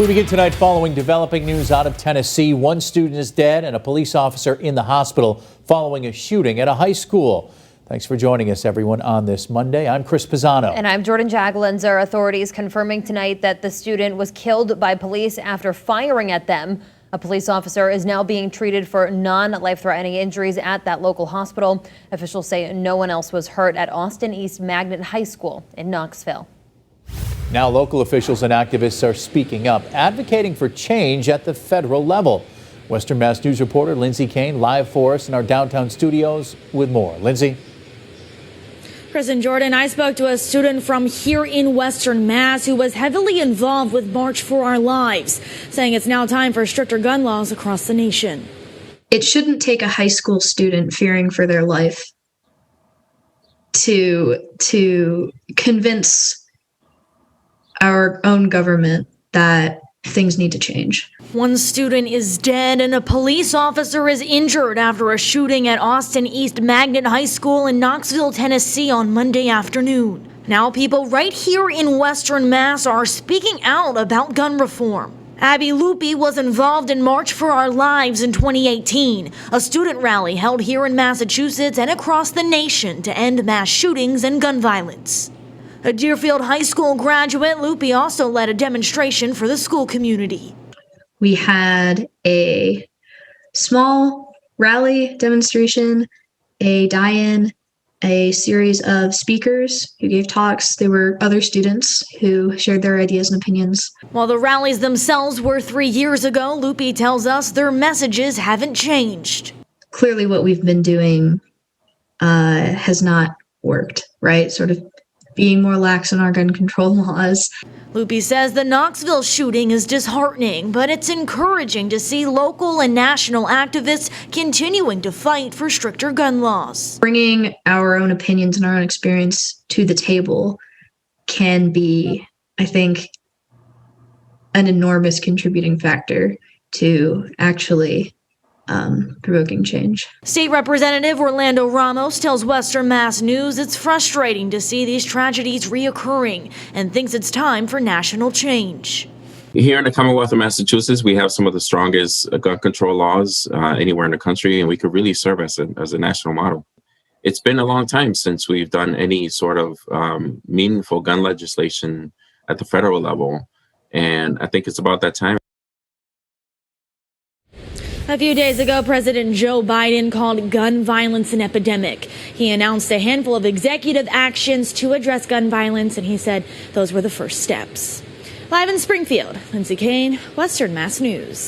We begin tonight following developing news out of Tennessee. One student is dead and a police officer in the hospital following a shooting at a high school. Thanks for joining us, everyone, on this Monday. I'm Chris Pisano. And I'm Jordan Jaglanzer. Authorities confirming tonight that the student was killed by police after firing at them. A police officer is now being treated for non-life-threatening injuries at that local hospital. Officials say no one else was hurt at Austin East Magnet High School in Knoxville. Now local officials and activists are speaking up, advocating for change at the federal level. Western Mass News reporter Lindsay Kane live for us in our downtown studios with more. Lindsay. Chris and Jordan, I spoke to a student from here in Western Mass who was heavily involved with March for Our Lives, saying it's now time for stricter gun laws across the nation. It shouldn't take a high school student fearing for their life to convince our own government that things need to change. One student is dead and a police officer is injured after a shooting at Austin East Magnet High School in Knoxville, Tennessee on Monday afternoon. Now people right here in Western Mass are speaking out about gun reform. Abby Lupi was involved in March for Our Lives in 2018, a student rally held here in Massachusetts and across the nation to end mass shootings and gun violence. A Deerfield High School graduate, Lupi also led a demonstration for the school community. We had a small rally demonstration, a die-in, a series of speakers who gave talks. There were other students who shared their ideas and opinions. While the rallies themselves were 3 years ago, Lupi tells us their messages haven't changed. Clearly what we've been doing has not worked, right? Sort of being more lax on our gun control laws. Lupi says the Knoxville shooting is disheartening, but it's encouraging to see local and national activists continuing to fight for stricter gun laws. Bringing our own opinions and our own experience to the table can be, I think, an enormous contributing factor to actually provoking change. State Representative Orlando Ramos tells Western Mass News it's frustrating to see these tragedies reoccurring and thinks it's time for national change. Here in the Commonwealth of Massachusetts, we have some of the strongest gun control laws anywhere in the country, and we could really serve as a national model. It's been a long time since we've done any sort of meaningful gun legislation at the federal level, and I think it's about that time. A few days ago, President Joe Biden called gun violence an epidemic. He announced a handful of executive actions to address gun violence, and he said those were the first steps. Live in Springfield, Lindsay Kane, Western Mass News.